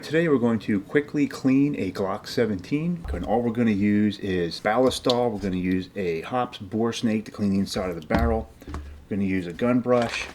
Today we're going to quickly clean a Glock 17, and all we're going to use is Ballistol. We're going to use a Hoppes Boresnake to clean the inside of the barrel. We're going to use a gun brush,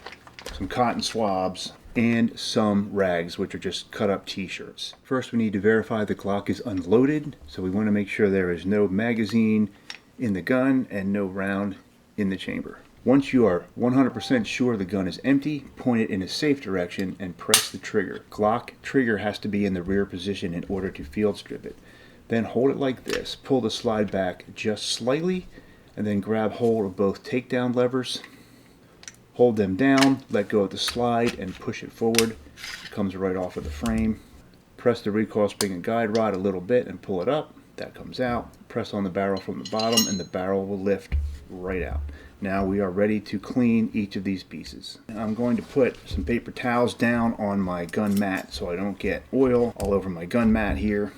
some cotton swabs, and some rags, which are just cut up t-shirts. First we need to verify the Glock is unloaded, so we want to make sure there is no magazine in the gun and no round in the chamber. Once you are 100% sure the gun is empty, point it in a safe direction and press the trigger. Glock trigger has to be in the rear position in order to field strip it. Then hold it like this, pull the slide back just slightly, and then grab hold of both takedown levers. Hold them down, let go of the slide, and push it forward. It comes right off of the frame. Press the recoil spring and guide rod a little bit and pull it up. That comes out. Press on the barrel from the bottom and the barrel will lift right out. Now we are ready to clean each of these pieces. I'm going to put some paper towels down on my gun mat so I don't get oil all over my gun mat here.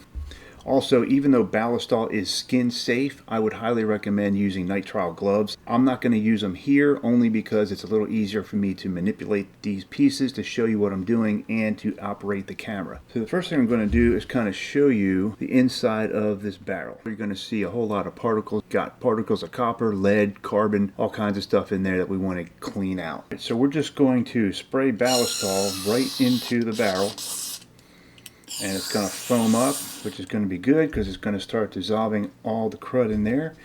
Also, even though Ballistol is skin safe, I would highly recommend using nitrile gloves. I'm not going to use them here only because it's a little easier for me to manipulate these pieces to show you what I'm doing and to operate the camera. So the first thing I'm going to do is kind of show you the inside of this barrel. You're going to see a whole lot of particles. Got particles of copper, lead, carbon, all kinds of stuff in there that we want to clean out. So we're just going to spray Ballistol right into the barrel. And it's going to foam up, which is going to be good because it's going to start dissolving all the crud in there.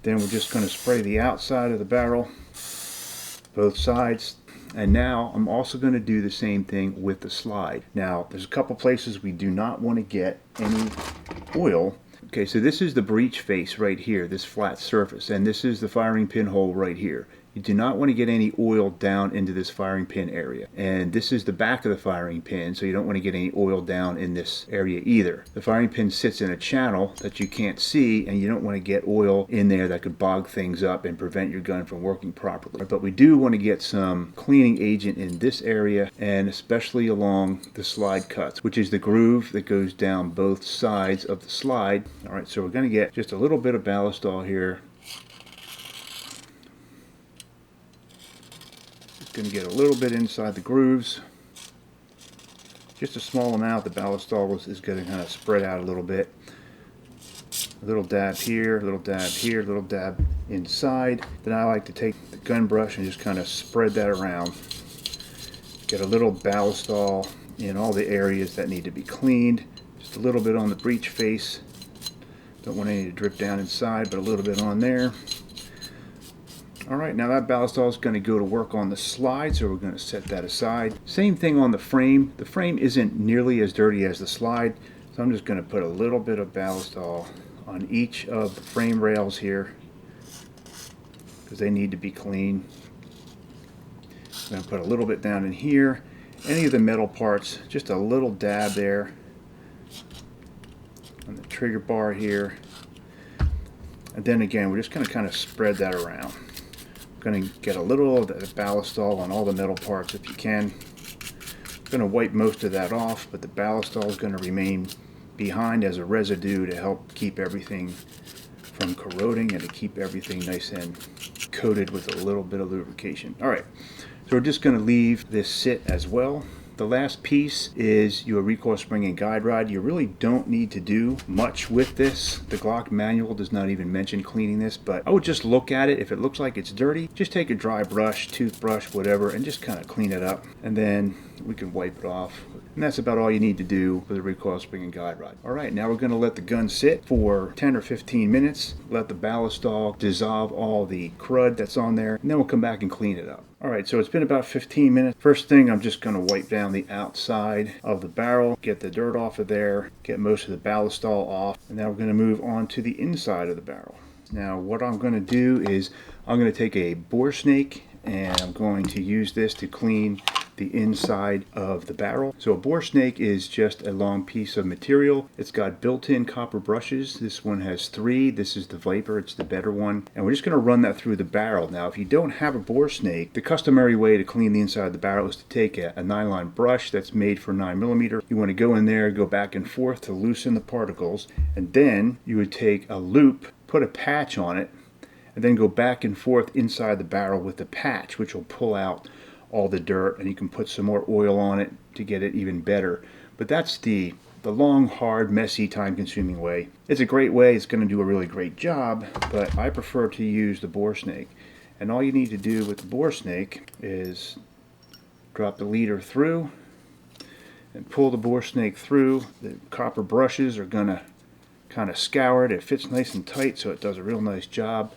Then we're just going to spray the outside of the barrel, both sides. And now I'm also going to do the same thing with the slide. Now there's a couple places we do not want to get any oil. Okay, so this is the breech face right here, this flat surface, and this is the firing pin hole right here. You do not want to get any oil down into this firing pin area. And this is the back of the firing pin, so you don't want to get any oil down in this area either. The firing pin sits in a channel that you can't see, and you don't want to get oil in there that could bog things up and prevent your gun from working properly. But we do want to get some cleaning agent in this area, and especially along the slide cuts, which is the groove that goes down both sides of the slide. All right, so we're going to get just a little bit of Ballistol here. Going to get a little bit inside the grooves, just a small amount. The Ballistol is going to kind of spread out a little bit. A little dab here, a little dab here, a little dab inside. Then I like to take the gun brush and just kind of spread that around. Get a little Ballistol in all the areas that need to be cleaned. Just a little bit on the breech face. Don't want any to drip down inside, but a little bit on there. Alright, now that Ballistol is going to go to work on the slide, so we're going to set that aside. Same thing on the frame. The frame isn't nearly as dirty as the slide, so I'm just going to put a little bit of Ballistol on each of the frame rails here because they need to be clean. I'm going to put a little bit down in here. Any of the metal parts, just a little dab there on the trigger bar here. And then again, we're just going to kind of spread that around. Going to get a little of the Ballistol on all the metal parts if you can. Going to wipe most of that off, but the Ballistol is going to remain behind as a residue to help keep everything from corroding and to keep everything nice and coated with a little bit of lubrication. Alright, so we're just going to leave this sit as well. The last piece is your recoil spring and guide rod. You really don't need to do much with this. The Glock manual does not even mention cleaning this, but I would just look at it. If it looks like it's dirty, just take a dry brush, toothbrush, whatever, and just kind of clean it up. And then we can wipe it off. And that's about all you need to do for the recoil spring and guide rod. Alright, now we're going to let the gun sit for 10 or 15 minutes. Let the Ballistol dissolve all the crud that's on there, and then we'll come back and clean it up. Alright, so it's been about 15 minutes. First thing, I'm just going to wipe down the outside of the barrel, get the dirt off of there, get most of the Ballistol off, and now we're going to move on to the inside of the barrel. Now what I'm going to do is I'm going to take a Boresnake and I'm going to use this to clean the inside of the barrel. So a Boresnake is just a long piece of material. It's got built-in copper brushes. This one has 3. This is the Viper, it's the better one. And we're just going to run that through the barrel. Now if you don't have a Boresnake, the customary way to clean the inside of the barrel is to take a nylon brush that's made for 9mm. You want to go in there, go back and forth to loosen the particles, and then you would take a loop, put a patch on it, and then go back and forth inside the barrel with the patch, which will pull out all the dirt, and you can put some more oil on it to get it even better. But that's the the long, hard, messy, time-consuming way. It's a great way. It's going to do a really great job, but I prefer to use the Boresnake. And all you need to do with the Boresnake is drop the leader through and pull the Boresnake through. The copper brushes are going to kind of scour it. It fits nice and tight, so it does a real nice job.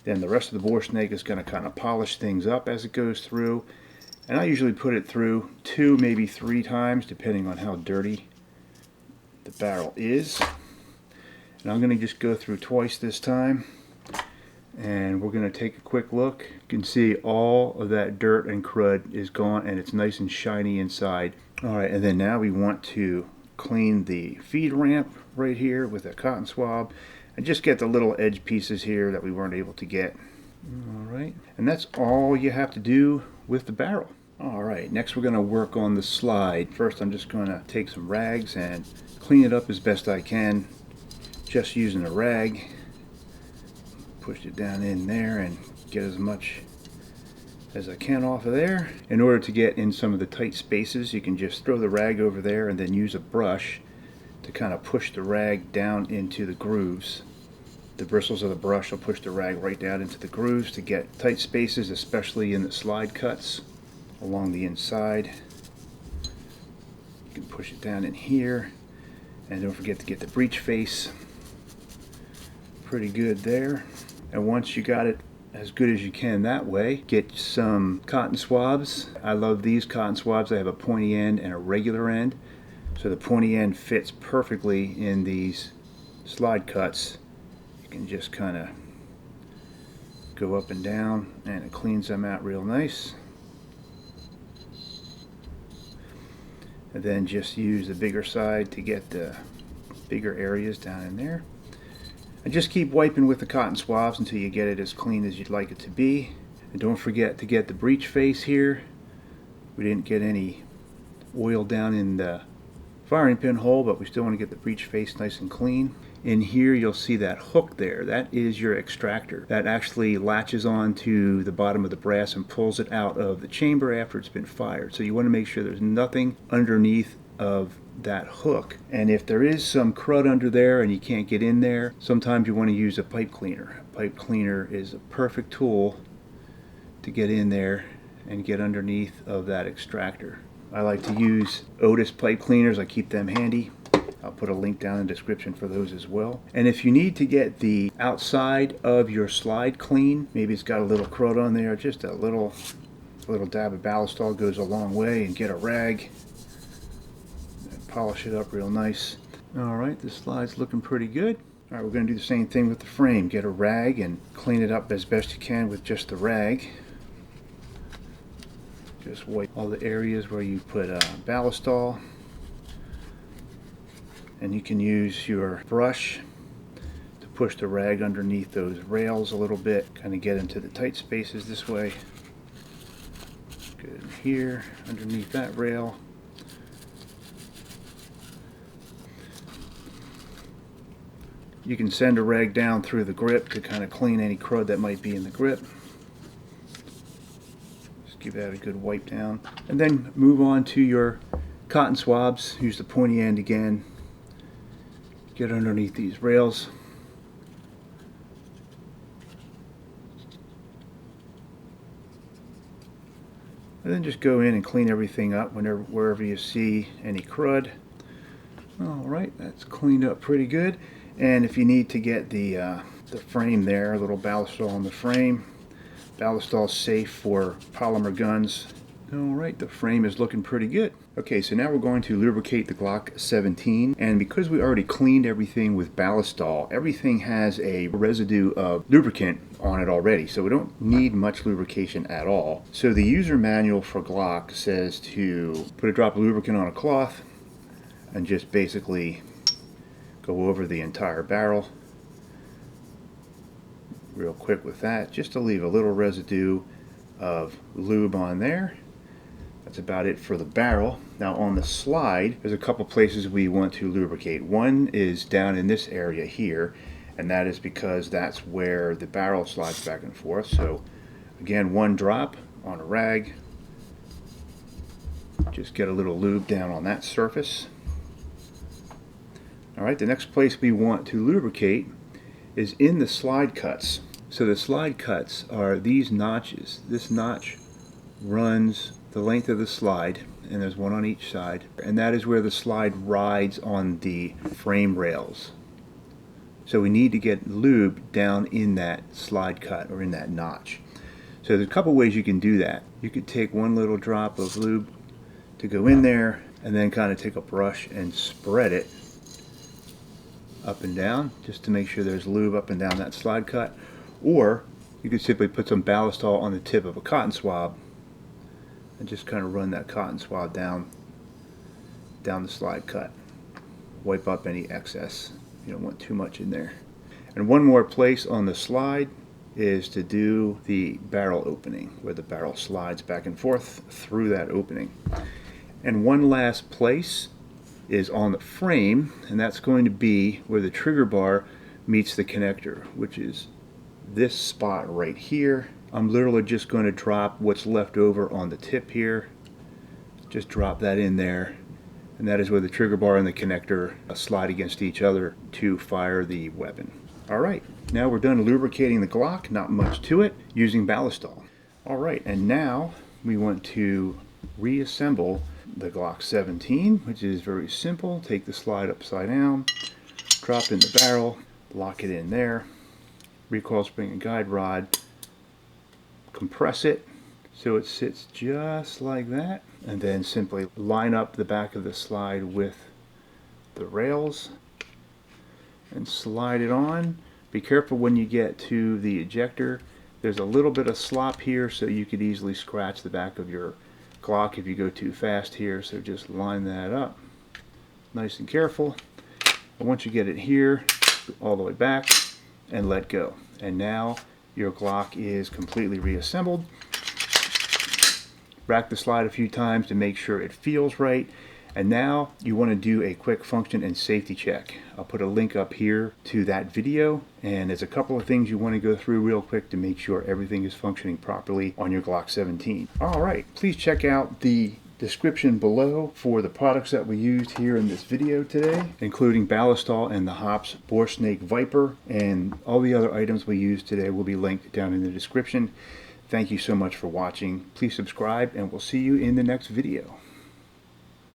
Then the rest of the Boresnake is going to kind of polish things up as it goes through. And I usually put it through 2, maybe 3 times, depending on how dirty the barrel is. And I'm going to just go through twice this time. And we're going to take a quick look. You can see all of that dirt and crud is gone, and it's nice and shiny inside. Alright, and then now we want to clean the feed ramp right here with a cotton swab and just get the little edge pieces here that we weren't able to get. Alright, and that's all you have to do with the barrel. Alright, next we're going to work on the slide. First I'm just going to take some rags and clean it up as best I can, just using a rag. Push it down in there and get as much as I can off of there. In order to get in some of the tight spaces, you can just throw the rag over there and then use a brush to kind of push the rag down into the grooves. The bristles of the brush will push the rag right down into the grooves to get tight spaces, especially in the slide cuts along the inside. You can push it down in here, and don't forget to get the breech face pretty good there. And once you got it as good as you can that way, get some cotton swabs. I love these cotton swabs. They have a pointy end and a regular end, so the pointy end fits perfectly in these slide cuts. You can just kind of go up and down, and it cleans them out real nice. And then just use the bigger side to get the bigger areas down in there. And just keep wiping with the cotton swabs until you get it as clean as you'd like it to be. And don't forget to get the breech face here. We didn't get any oil down in the firing pin hole, but we still want to get the breech face nice and clean. In here you'll see that hook there. That is your extractor. That actually latches onto the bottom of the brass and pulls it out of the chamber after it's been fired. So you want to make sure there's nothing underneath of that hook. And if there is some crud under there and you can't get in there, sometimes you want to use a pipe cleaner. A pipe cleaner is a perfect tool to get in there and get underneath of that extractor. I like to use Otis pipe cleaners. I keep them handy. I'll put a link down in the description for those as well. And if you need to get the outside of your slide clean, maybe it's got a little crud on there, just a little dab of Ballistol goes a long way. And get a rag and polish it up real nice. Alright, this slide's looking pretty good. Alright, we're going to do the same thing with the frame. Get a rag and clean it up as best you can with just the rag. Just wipe all the areas where you put Ballistol. And you can use your brush to push the rag underneath those rails a little bit, kind of get into the tight spaces this way. Good here, underneath that rail. You can send a rag down through the grip to kind of clean any crud that might be in the grip. Just give that a good wipe down. And then move on to your cotton swabs. Use the pointy end again. Get underneath these rails. And then just go in and clean everything up wherever you see any crud. Alright, that's cleaned up pretty good. And if you need to get the frame there, a little Ballistol on the frame. Ballistol's safe for polymer guns. Alright, the frame is looking pretty good. Okay, so now we're going to lubricate the Glock 17, and because we already cleaned everything with Ballistol, everything has a residue of lubricant on it already, so we don't need much lubrication at all. So the user manual for Glock says to put a drop of lubricant on a cloth and just basically go over the entire barrel real quick with that, just to leave a little residue of lube on there. That's about it for the barrel. Now on the slide, there's a couple places we want to lubricate. One is down in this area here, and that is because that's where the barrel slides back and forth. So again, one drop on a rag. Just get a little lube down on that surface. Alright, the next place we want to lubricate is in the slide cuts. So the slide cuts are these notches. This notch runs the length of the slide, and there's one on each side, and that is where the slide rides on the frame rails. So we need to get lube down in that slide cut or in that notch. So there's a couple ways you can do that. You could take one little drop of lube to go in there and then kind of take a brush and spread it up and down just to make sure there's lube up and down that slide cut. Or you could simply put some Ballistol on the tip of a cotton swab and just kind of run that cotton swab down the slide cut. Wipe up any excess. You don't want too much in there. And one more place on the slide is to do the barrel opening, where the barrel slides back and forth through that opening. And one last place is on the frame, and that's going to be where the trigger bar meets the connector, which is this spot right here. I'm literally just going to drop what's left over on the tip here. Just drop that in there, and that is where the trigger bar and the connector slide against each other to fire the weapon. Alright, now we're done lubricating the Glock, not much to it, using Ballistol. Alright, and now we want to reassemble the Glock 17, which is very simple. Take the slide upside down, drop in the barrel, lock it in there, recoil spring and guide rod, compress it so it sits just like that, and then simply line up the back of the slide with the rails and slide it on. Be careful when you get to the ejector. There's a little bit of slop here, so you could easily scratch the back of your Glock if you go too fast here, so just line that up nice and careful. And once you get it here, all the way back and let go. And now your Glock is completely reassembled. Rack the slide a few times to make sure it feels right. And now you want to do a quick function and safety check. I'll put a link up here to that video, and there's a couple of things you want to go through real quick to make sure everything is functioning properly on your Glock 17. Alright, please check out the description below for the products that we used here in this video today, including Ballistol and the Hoppes Boresnake Viper, and all the other items we used today will be linked down in the description. Thank you so much for watching. Please subscribe, and we'll see you in the next video.